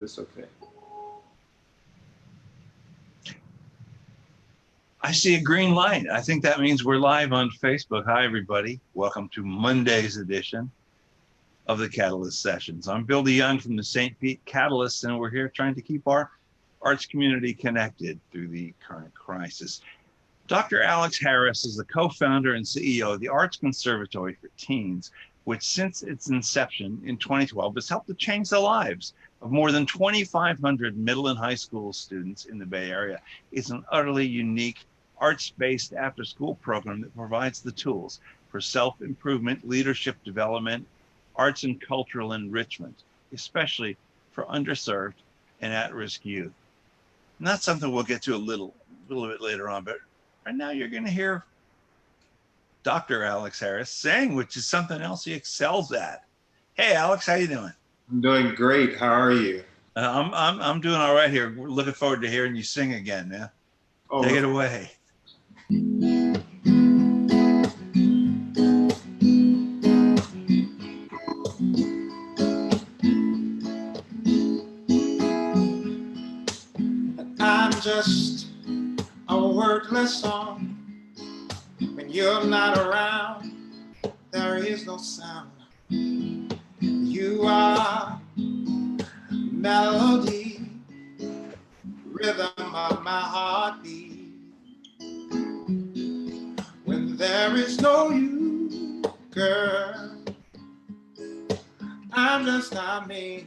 this okay. I see a green light. I think that means we're live on Facebook. Hi, everybody. Welcome to Monday's edition of the Catalyst Sessions. I'm Bill DeYoung from the St. Pete Catalyst, and we're here trying to keep our arts community connected through the current crisis. Dr. Alex Harris is the co-founder and CEO of the Arts Conservatory for Teens, which since its inception in 2012 has helped to change the lives of more than 2,500 middle and high school students in the Bay Area. It's an utterly unique arts-based after-school program that provides the tools for self-improvement, leadership development, arts and cultural enrichment, especially for underserved and at-risk youth. And that's something we'll get to a little bit later on, but right now you're going to hear Dr. Alex Harris sing, which is something else he excels at. Hey, Alex, how you doing? I'm doing great. How are you? I'm doing all right here. We're looking forward to hearing you sing again. Yeah, Oh, take it away. I'm just a wordless song. When you're not around, there is no sound. You are melody, rhythm of my heartbeat. When there is no you, girl, I'm just not me.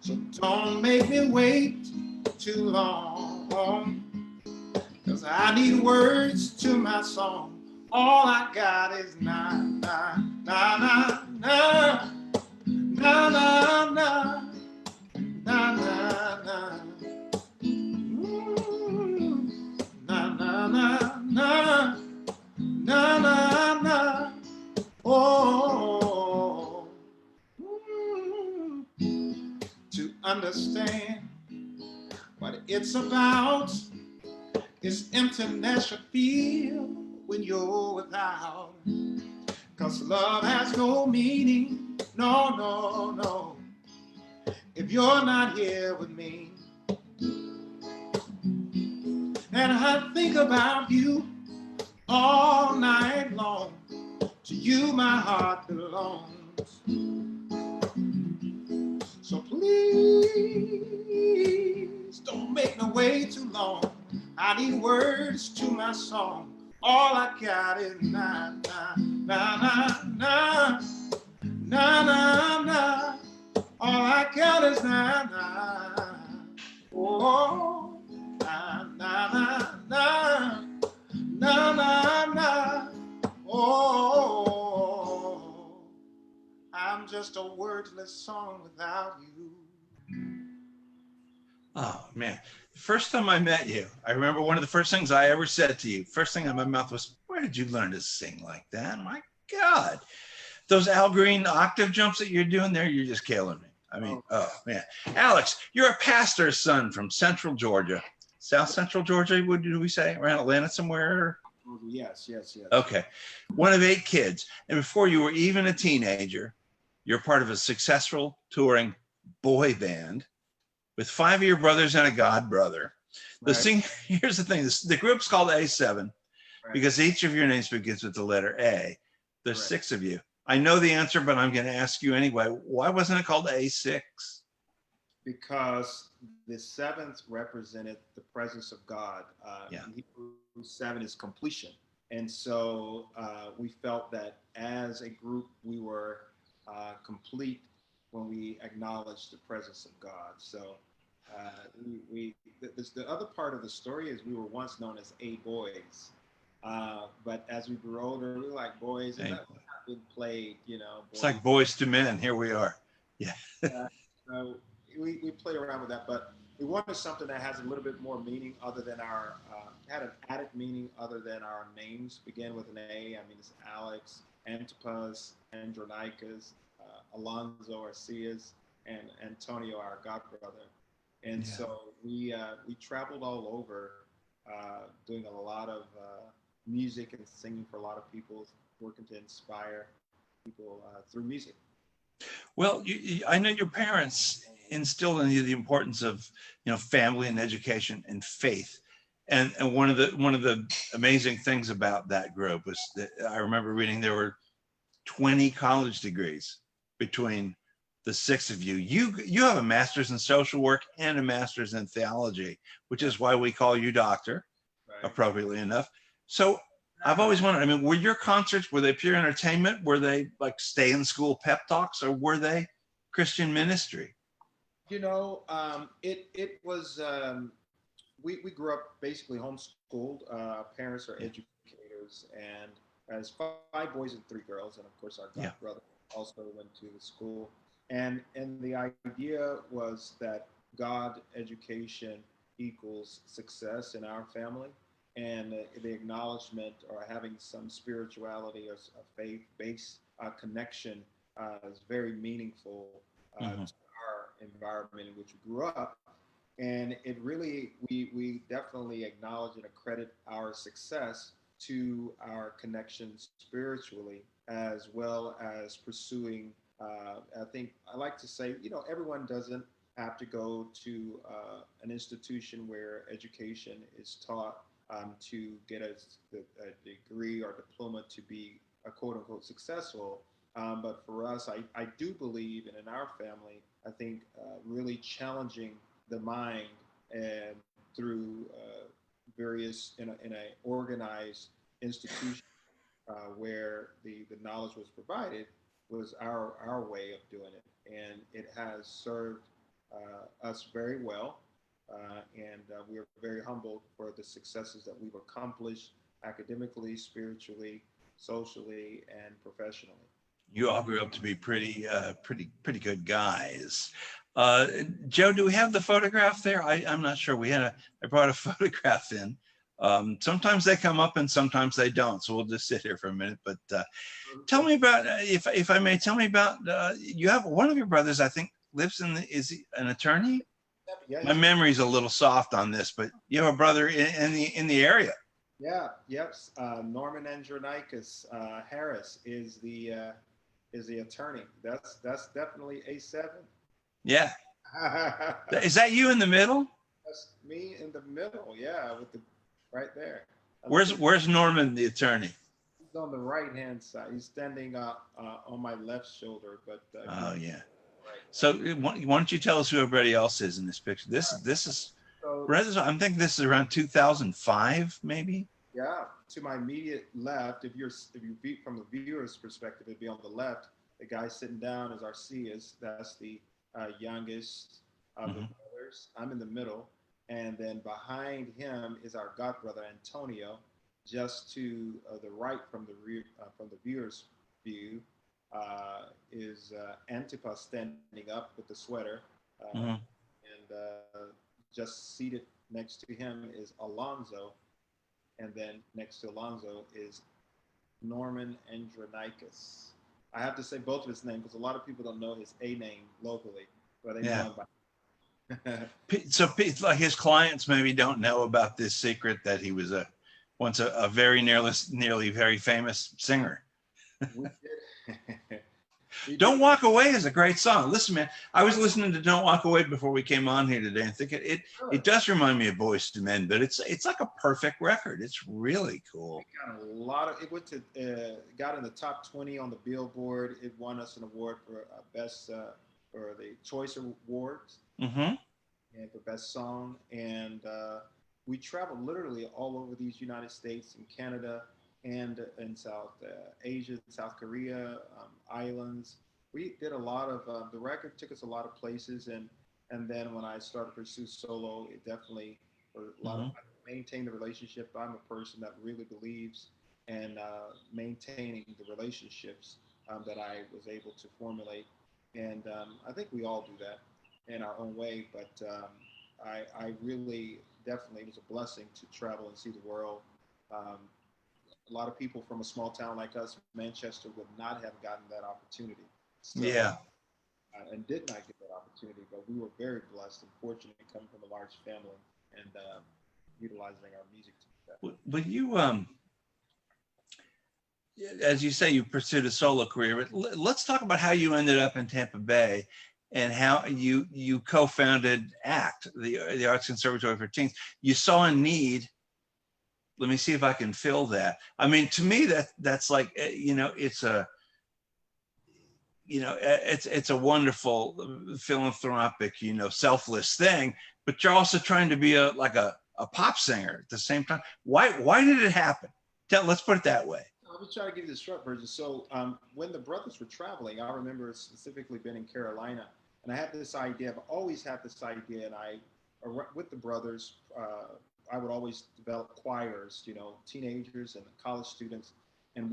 So don't make me wait too long, 'cause I need words to my song. All I got is na na na na na na na na na na na. Na na na na na na na. Oh, to understand what it's about. This emptiness you feel when you're without. 'Cause love has no meaning, no, no, no, if you're not here with me. And I think about you all night long. To you my heart belongs. So please don't make me wait too long. I need words to my song. All I got is na na na na na na na na. All I got is na na. Oh, na na na na na na na. Oh, I'm just a wordless song without you. Oh, man. The first time I met you, I remember one of the first things I ever said to you, first thing in my mouth was, where did you learn to sing like that? My God. Those Al Green octave jumps that you're doing there, you're just killing me. I mean, oh, man. Alex, you're a pastor's son from Central Georgia. South Central Georgia, what did we say? Around Atlanta somewhere? Yes, yes, yes. Okay. One of 8 kids. And before you were even a teenager, you're part of a successful touring boy band with 5 of your brothers and a god brother. Here's the thing, the group's called A7 because each of your names begins with the letter A. There's 6 of you. I know the answer, but I'm going to ask you anyway. Why wasn't it called A6? Because the 7th represented the presence of God. Hebrews 7 is completion. And so we felt that as a group, we were complete when we acknowledged the presence of God. So the other part of the story is we were once known as A Boys. But as we grew older, we were like boys, and that we played, you know. It's like Boys to Men. Here we are. Yeah. We played around with that, but we wanted something that has a little bit more meaning other than our, had an added meaning other than our names begin with an A. I mean, it's Alex, Antipas, Andronicus, Alonzo, Arceus, and Antonio, our godbrother. And so we traveled all over doing a lot of music and singing for a lot of people, working to inspire people through music. Well, I know your parents instilled in you the importance of, family and education and faith. And one of the amazing things about that group was that I remember reading there were 20 college degrees between the six of you. You have a master's in social work and a master's in theology, which is why we call you doctor, Right. appropriately enough. So I've always wondered, I mean, were your concerts, were they pure entertainment? Were they like stay in school pep talks, or were they Christian ministry? It was, we grew up basically homeschooled. Parents are Yeah. educators, and as five boys and three girls, and of course our Yeah. god brother also went to the school. And the idea was that God education equals success in our family, and the acknowledgement or having some spirituality or a faith-based connection is very meaningful Mm-hmm. to our environment in which we grew up. And it really, we definitely acknowledge and accredit our success to our connections spiritually, as well as pursuing. I think I like to say, everyone doesn't have to go to an institution where education is taught to get a degree or diploma to be a quote unquote successful. But for us, I do believe, and in our family, I think really challenging the mind and through various in a organized institution where the knowledge was provided was our way of doing it, and it has served us very well, and we're very humbled for the successes that we've accomplished academically, spiritually, socially, and professionally. You all grew up to be pretty good guys. Uh, Joe, do we have the photograph there? I'm not sure. I brought a photograph in. Sometimes they come up and sometimes they don't. So we'll just sit here for a minute. But tell me about, if I may, tell me about, you have one of your brothers, I think, lives is he an attorney? Yeah, My memory's a little soft on this, but you have a brother in the area. yeah, yep. Norman Andronicus Harris is the attorney. That's definitely A7. Yeah. That's Is that you in the middle? me in the middle. Yeah, with the right there. I look at, Where's Norman, the attorney? he's on the right hand side. He's standing on my left shoulder, but Oh yeah. right. So why don't you tell us who everybody else is in this picture? This is, So I'm thinking this is around 2005, maybe. yeah, to my immediate left, if you view from the viewer's perspective, it'd be on the left. The guy sitting down is Arceus. That's the youngest of the Hmm. brothers. I'm in the middle, and then behind him is our god brother Antonio. Just to the right from the viewer's view is Antipas standing up with the sweater, Hmm. and just seated next to him is Alonzo, and then next to Alonzo is Norman Andronicus. I have to say both of his names because a lot of people don't know his A name locally, but they know Yeah. him by. So like his clients maybe don't know about this secret that he was once a very nearly very famous singer. We did. We Don't did. Walk Away is a great song. Listen, man, I was listening to Don't Walk Away before we came on here today and thinking it does remind me of Boyz II Men, but it's like a perfect record. It's really cool. It got a lot of. It went to got in the top 20 on the Billboard. It won us an award for best for the Choice Awards Mm-hmm. and for best song. And we traveled literally all over these United States and Canada and in South Asia, South Korea, islands. We did a lot of the record took us a lot of places, and then when I started to pursue solo, it definitely for a lot of Mm-hmm. maintain the relationship. I'm a person that really believes in maintaining the relationships that I was able to formulate, and I think we all do that in our own way. But I really definitely it was a blessing to travel and see the world. Um, a lot of people from a small town like us, Manchester, would not have gotten that opportunity. So, Yeah. and did not get that opportunity, but we were very blessed and fortunate coming from a large family and utilizing our music to do that. But as you say, you pursued a solo career, but let's talk about how you ended up in Tampa Bay and how you co-founded ACT, the Arts Conservatory for Teens. You saw a need. Let me see if I can fill that. I mean, to me, that's like, it's a wonderful philanthropic, selfless thing, but you're also trying to be a pop singer at the same time. Why did it happen? Let's put it that way. Let me try to give you the short version. So when the brothers were traveling, I remember specifically being in Carolina, and I had this idea. I've always had this idea, and with the brothers, I would always develop choirs, teenagers and college students, and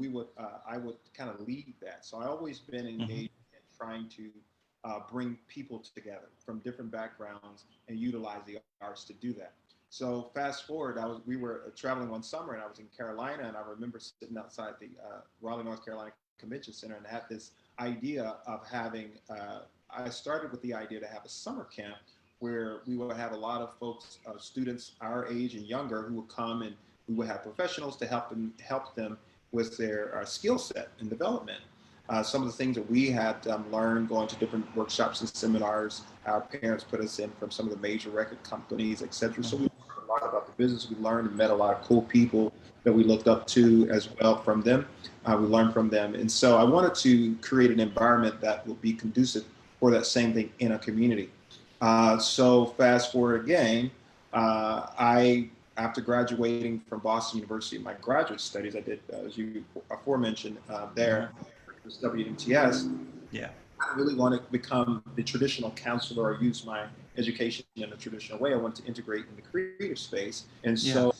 I would kind of lead that. So I always been engaged in trying to bring people together from different backgrounds and utilize the arts to do that. So fast forward, we were traveling one summer, and I was in Carolina, and I remember sitting outside the Raleigh, North Carolina Convention Center, and had this idea of having. I started with the idea to have a summer camp where we would have a lot of folks, students our age and younger, who would come, and we would have professionals to help them with their skill set and development. Some of the things that we had learned going to different workshops and seminars, our parents put us in from some of the major record companies, et cetera. So we learned a lot about the business. We learned and met a lot of cool people that we looked up to as well from them. We learned from them. And so I wanted to create an environment that would be conducive for that same thing in a community. So fast forward again, after graduating from Boston University, my graduate studies, I did, as you aforementioned there, WMTS. Yeah. I really want to become the traditional counselor or use my education in a traditional way. I want to integrate in the creative space. And so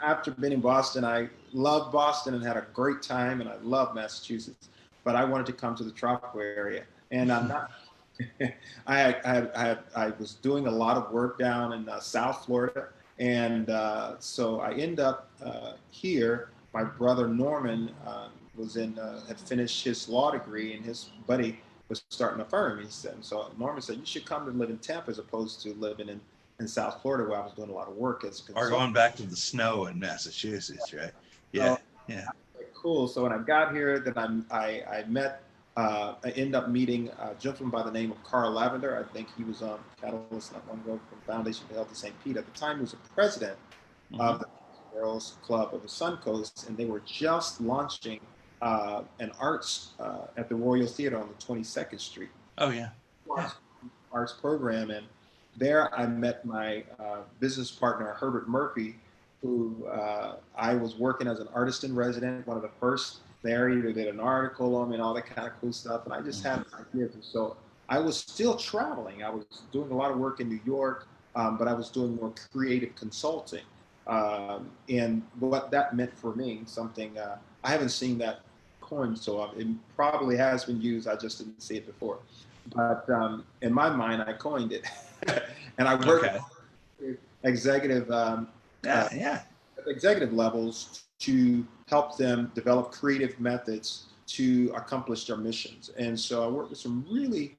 after being in Boston, I loved Boston and had a great time, and I love Massachusetts, but I wanted to come to the tropical area. And I'm not. I was doing a lot of work down in South Florida, and so I end up here. My brother Norman had finished his law degree, and his buddy was starting a firm. He said, so Norman said, "You should come to live in Tampa as opposed to living in South Florida, where I was doing a lot of work as a consultant." Or going back to the snow in Massachusetts, right? Yeah, yeah. Cool. So when I got here, then I met. I ended up meeting a gentleman by the name of Carl Lavender. I think he was on Catalyst not long ago from Foundation for Health of St. Pete. At the time, he was the president of the Girls Club of the Suncoast, and they were just launching an arts at the Royal Theater on the 22nd Street. Oh, yeah. Arts program. And there I met my business partner, Herbert Murphy, who I was working as an artist in resident, one of the first there. He did an article on me and all that kind of cool stuff. And I just had ideas. And so I was still traveling. I was doing a lot of work in New York, but I was doing more creative consulting. And what that meant for me, something I haven't seen that coined, so it probably has been used. I just didn't see it before. But in my mind, I coined it. And I worked with executive executive levels to help them develop creative methods to accomplish their missions. And so I worked with some really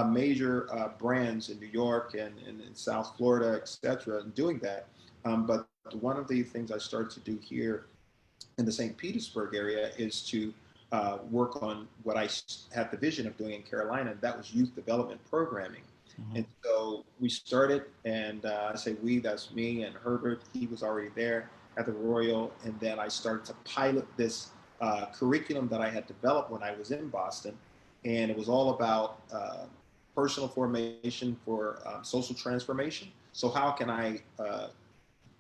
major brands in New York and in South Florida, et cetera, in doing that. But one of the things I started to do here in the St. Petersburg area is to work on what I had the vision of doing in Carolina, and that was youth development programming. And so we started, and I say we, that's me and Herbert. He was already there at the Royal, and then I started to pilot this curriculum that I had developed when I was in Boston, and it was all about personal formation for social transformation. So how can I,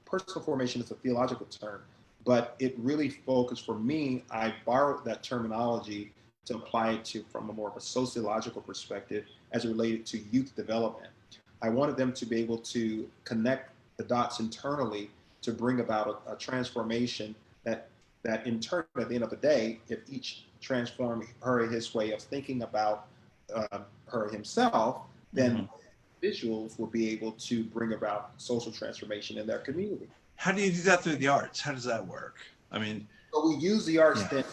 personal formation is a theological term, but it really focused for me. I borrowed that terminology to apply it to from a more of a sociological perspective as it related to youth development. I wanted them to be able to connect the dots internally to bring about a transformation that in turn, at the end of the day, if each transformed her his way of thinking about her himself, then individuals will be able to bring about social transformation in their community. How do you do that through the arts? How does that work? I mean, so we use the arts then.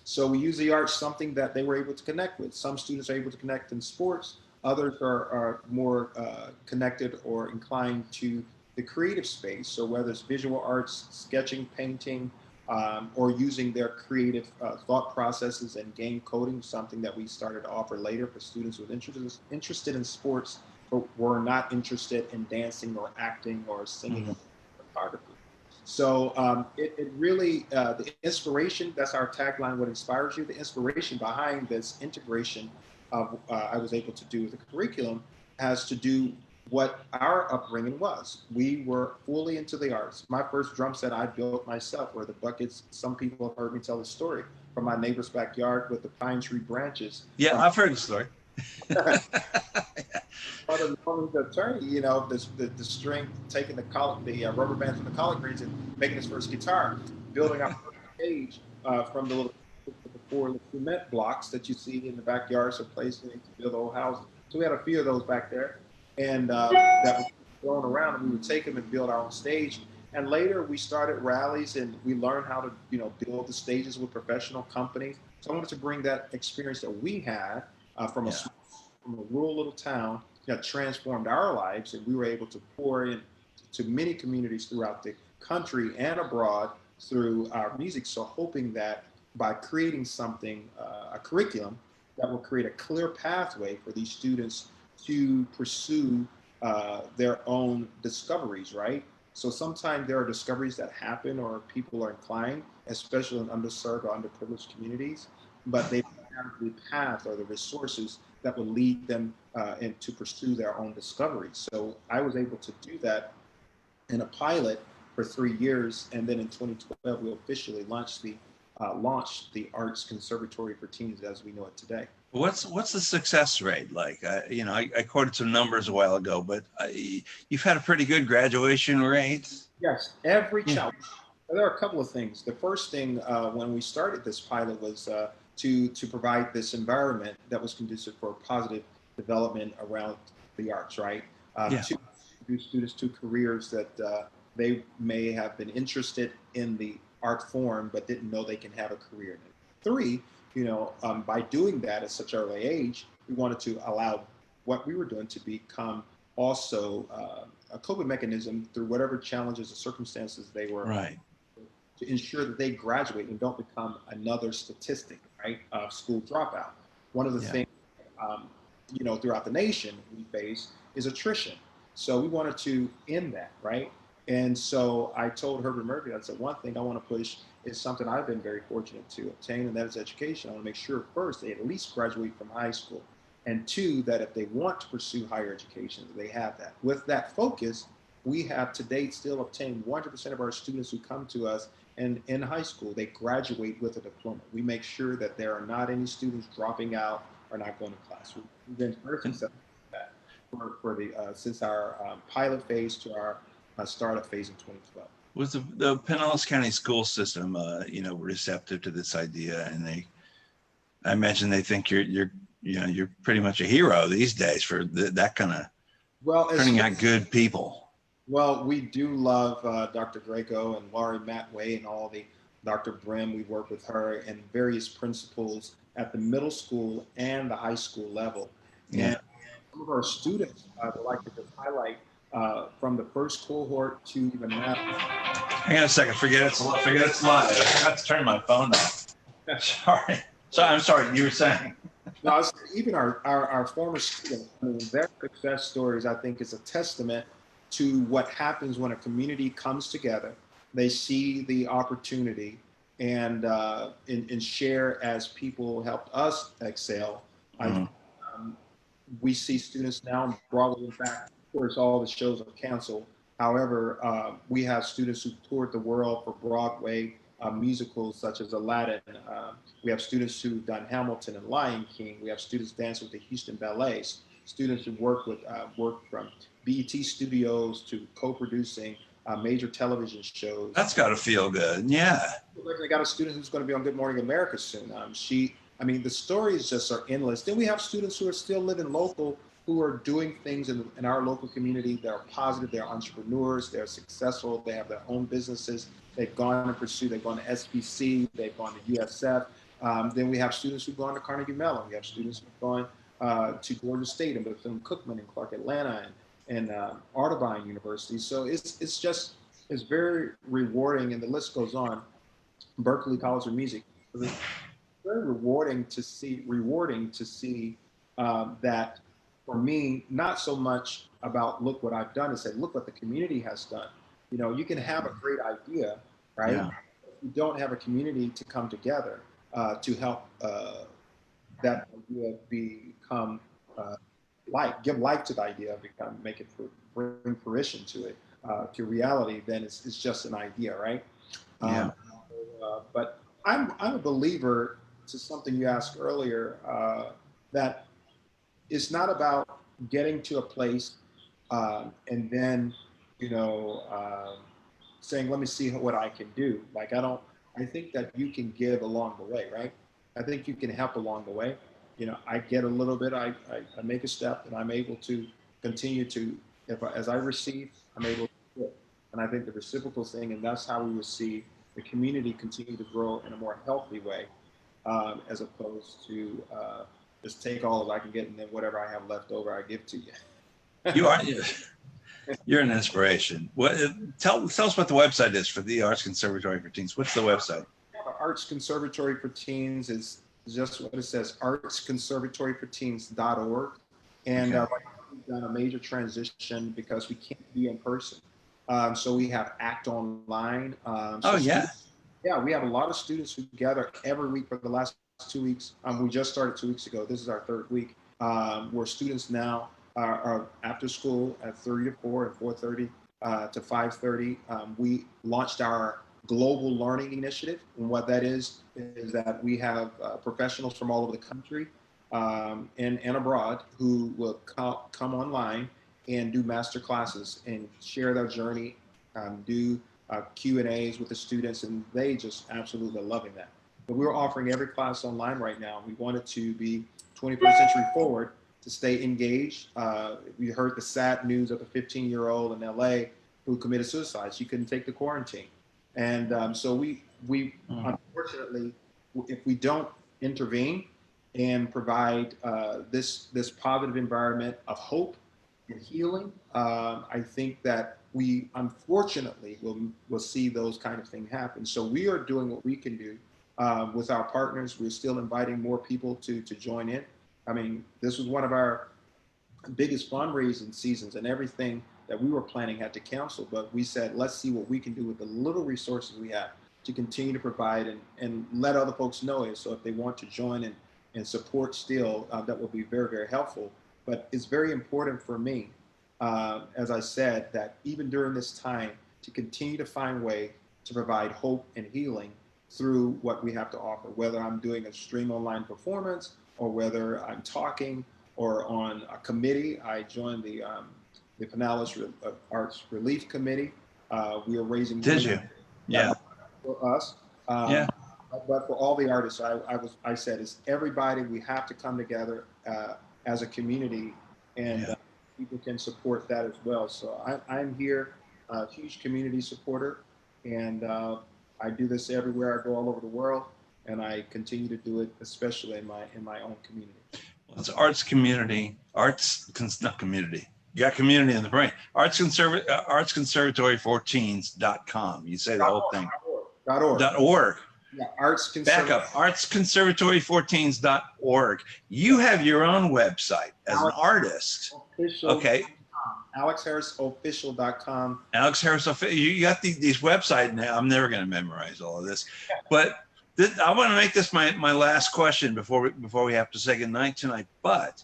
So we use the arts, something that they were able to connect with. Some students are able to connect in sports. Others are more connected or inclined to the creative space. So whether it's visual arts, sketching, painting, or using their creative thought processes and game coding, something that we started to offer later for students who were interested in sports but were not interested in dancing or acting or singing or photography. So it really, the inspiration, that's our tagline, what inspires you, the inspiration behind this integration of I was able to do with the curriculum has to do what our upbringing was. We were fully into the arts. My first drum set I built myself were the buckets. Some people have heard me tell the story from my neighbor's backyard with the pine tree branches. Yeah, I've heard the story. Father Norman's attorney, you know, the string, taking the rubber bands from the collard greens and making his first guitar, building our first stage from the 4 cement blocks that you see in the backyards of places to build old houses. So we had a few of those back there, and that were thrown around, and we would take them and build our own stage. And later we started rallies, and we learned how to, you know, build the stages with professional companies. So I wanted to bring that experience that we had from a rural little town that transformed our lives, and we were able to pour in to many communities throughout the country and abroad through our music. So hoping that by creating something, a curriculum that will create a clear pathway for these students to pursue their own discoveries, right? So sometimes there are discoveries that happen or people are inclined, especially in underserved or underprivileged communities, but they don't have the path or the resources that will lead them and to pursue their own discoveries. So I was able to do that in a pilot for 3 years, and then in 2012 we officially launched the Arts Conservatory for teens as we know it today. What's the success rate like? I quoted some numbers a while ago, but you've had a pretty good graduation rate. Yes, every child. There are a couple of things. The first thing when we started this pilot was to provide this environment that was conducive for positive development around the arts, right? To introduce students to careers that they may have been interested in the art form but didn't know they can have a career in it. 3, by doing that at such early age, we wanted to allow what we were doing to become also a coping mechanism through whatever challenges or circumstances they were to ensure that they graduate and don't become another statistic, right, of school dropout. One of the things, throughout the nation we face is attrition. So we wanted to end that, right? And so I told Herbert Murphy, I said, one thing I want to push is something I've been very fortunate to obtain, and that is education. I want to make sure, first, they at least graduate from high school, and 2, that if they want to pursue higher education, they have that. With that focus, we have to date still obtained 100% of our students who come to us and in high school, they graduate with a diploma. We make sure that there are not any students dropping out or not going to class. We've been very successful with that since our pilot phase to our startup phase in 2012. Was the Pinellas County school system, receptive to this idea? And I imagine they think you're pretty much a hero these days for that kind of turning out good people. Well, we do love Dr. Greco and Laurie Matway and all the Dr. Brim. We work with her and various principals at the middle school and the high school level. Yeah. And some of our students, I would like to just highlight from the first cohort to even now. Hang on a second. Forget it's live. I forgot to turn my phone off. Sorry. I'm sorry. You were saying. No, even our former students, their success stories, I think, is a testament to what happens when a community comes together. They see the opportunity and share as people helped us excel. Mm-hmm. We see students now Broadway. In fact, of course, all the shows are canceled. However, we have students who toured the world for Broadway musicals such as Aladdin. We have students who've done Hamilton and Lion King. We have students dancing with the Houston Ballets. Students who work from BET Studios to co-producing major television shows. That's got to feel good, yeah. I got a student who's going to be on Good Morning America soon. The stories just are endless. Then we have students who are still living local, who are doing things in our local community that are positive. They're entrepreneurs. They're successful. They have their own businesses. They've gone to SPC. They've gone to USF. Then we have students who've gone to Carnegie Mellon. We have students who've gone to Georgia State and Bethune Cookman and Clark Atlanta and Artavine University. So it's very rewarding, and the list goes on. Berklee College of Music. It was very rewarding to see that for me, not so much about look what I've done, is say look what the community has done. You know, you can have a great idea, right? Yeah. If you don't have a community to come together to help that idea become give life to the idea, make it bring fruition to it, to reality, then it's just an idea, right? Yeah. But I'm a believer to something you asked earlier that it's not about getting to a place and then you know saying let me see what I can do. Like I think that you can give along the way, right? I think you can help along the way. You know, I get a little bit, I make a step, and I'm able to continue to, as I receive, I'm able to give. And I think the reciprocal thing, and that's how we will see the community continue to grow in a more healthy way, as opposed to just take all that I can get, and then whatever I have left over, I give to you. You are. You're an inspiration. What? Tell us what the website is for the Arts Conservatory for Teens. What's the website? Arts Conservatory for Teens is just what it says, artsconservatoryforteens.org. And Okay. we've done a major transition because we can't be in person. So we have ACT online. Oh, yeah. Yeah, we have a lot of students who gather every week for the last 2 weeks. We just started 2 weeks ago. This is our third week. Where students now are after school at 3 to 4 and 4:30 to 5:30. We launched our global learning initiative, and what that is that we have professionals from all over the country and abroad who will come online and do master classes and share their journey, do Q&As with the students, and they just absolutely loving that. But we're offering every class online right now. We want it to be 21st century forward, to stay engaged. We heard the sad news of a 15-year-old in LA who committed suicide. She couldn't take the quarantine. And so we unfortunately, if we don't intervene and provide this positive environment of hope and healing, I think that we unfortunately will see those kind of things happen. So we are doing what we can do with our partners. We're still inviting more people to join in. I mean, this was one of our biggest fundraising seasons, and everything that we were planning had to cancel. But we said, let's see what we can do with the little resources we have to continue to provide and let other folks know it. So if they want to join and support still, that will be very, very helpful. But it's very important for me, as I said, that even during this time, to continue to find way to provide hope and healing through what we have to offer, whether I'm doing a stream online performance or whether I'm talking or on a committee. I joined the Pinellas Arts Relief Committee. We are raising Did money you? Yeah. for us. Yeah. But for all the artists, I said, it's everybody. We have to come together as a community, and people can support that as well. So I'm here, a huge community supporter, and I do this everywhere I go, all over the world, and I continue to do it, especially in my own community. Well, it's arts community, not community. You got community in the brain. Arts Conservatory for Teens.com. You say the whole thing. .org. Yeah, Back up. Artsconservatoryforteens.org. You have your own website as an artist. Okay. AlexHarrisOfficial.com. Alex Harris, you got these websites now. I'm never going to memorize all of this, but I want to make this my last question before we have to say goodnight tonight. But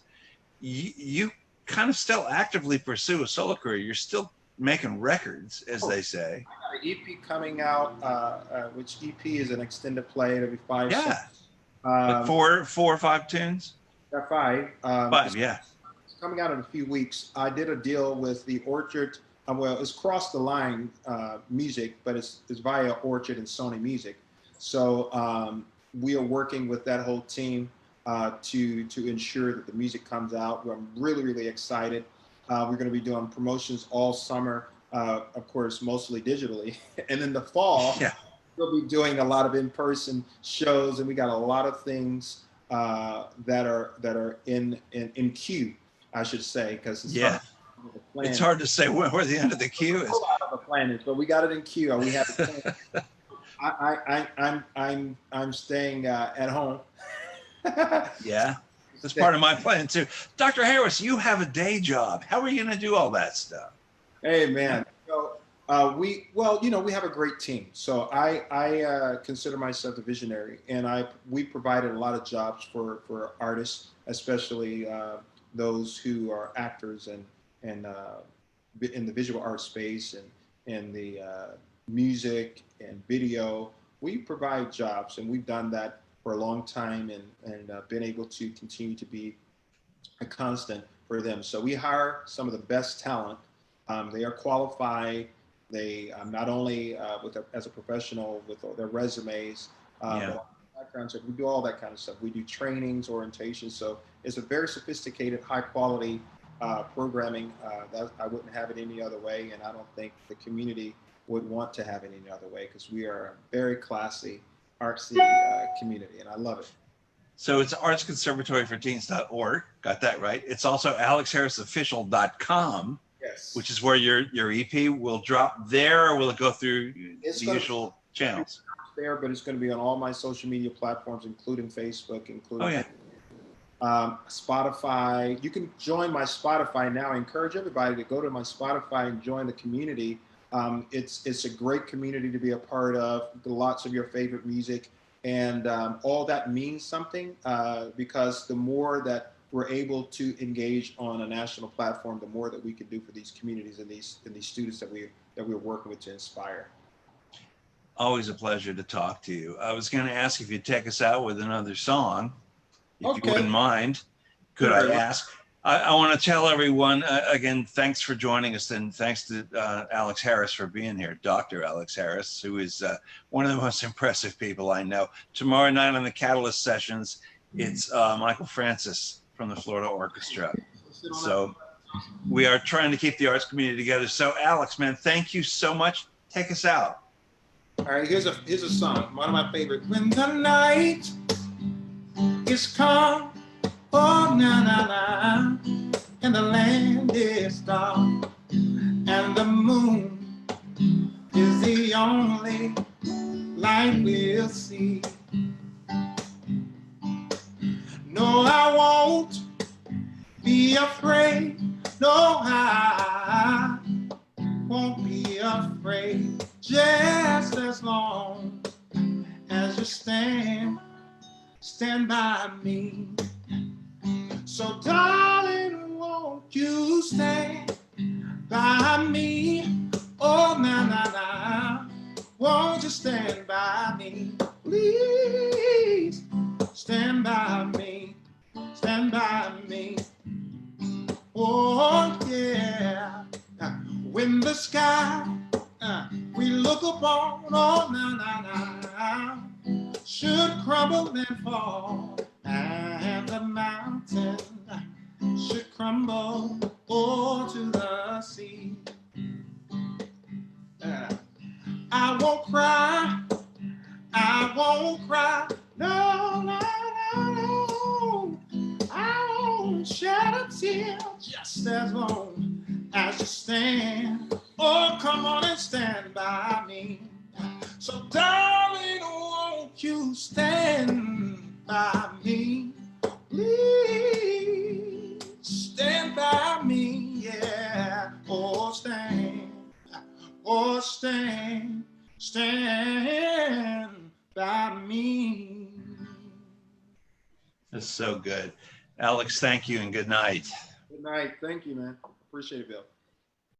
you kind of still actively pursue a solo career. You're still making records, as they say. I got an EP coming out, which EP is an extended play. It'll be 5 Yeah. songs. Like 4 or 5 tunes? Got 5. 5, yeah. It's coming out in a few weeks. I did a deal with the Orchard. Well, it's Cross the Line music, but it's via Orchard and Sony Music. So we are working with that whole team to ensure that the music comes out. I'm really, really excited. We're going to be doing promotions all summer, of course, mostly digitally. And in the fall, we'll be doing a lot of in-person shows, and we got a lot of things that are in queue, I should say, because it's hard to say where the end of the queue is. The plan is, but we got it in queue. We have it. I'm staying at home. Yeah, that's part of my plan too. Dr. Harris, you have a day job. How are you going to do all that stuff? Hey man, so we have a great team. So I consider myself a visionary, and we provided a lot of jobs for artists, especially those who are actors and in the visual art space and the music and video. We provide jobs, and we've done that for a long time, and been able to continue to be a constant for them. So we hire some of the best talent. They are qualified. They not only as a professional with their resumes, but background check. We do all that kind of stuff. We do trainings, orientations. So it's a very sophisticated, high quality programming that I wouldn't have it any other way, and I don't think the community would want to have it any other way, because we are a very classy, artsy community, and I love it. So it's Arts Conservatory for Teens.org. Got that right. It's also alexharrisofficial.com, Yes. which is where your EP will drop there, or will it go through the usual channels? There, but it's going to be on all my social media platforms, including Facebook, including Spotify. You can join my Spotify now. I encourage everybody to go to my Spotify and join the community. It's a great community to be a part of. Lots of your favorite music, and all that means something because the more that we're able to engage on a national platform, the more that we can do for these communities and these students that we're working with to inspire. Always a pleasure to talk to you. I was going to ask if you'd take us out with another song, if you wouldn't mind. Could I ask? I want to tell everyone, again, thanks for joining us, and thanks to Alex Harris for being here, Dr. Alex Harris, who is one of the most impressive people I know. Tomorrow night on the Catalyst Sessions, it's Michael Francis from the Florida Orchestra. So we are trying to keep the arts community together. So Alex, man, thank you so much. Take us out. All right, here's a song, one of my favorites. When the night is calm, oh na na na, and the land is dark, and the moon is the only light we'll see. No, I won't be afraid. No, I won't be afraid. Just as long as you stand by me. So darling, won't you stand by me? Oh, na, na, na. Won't you stand by me? Please stand by me. Stand by me. Oh, yeah. When the sky we look upon, oh, na, na, na, should crumble and fall, and the mountain should crumble all to the sea. I won't cry, no, no, no, no. I won't shed a tear, just as long as you stand. Oh, come on and stand by me. So darling, won't you stand by me? Please stand by me, yeah. Oh, stand by me. That's so good. Alex, thank you and good night. Good night. Thank you, man. Appreciate it, Bill.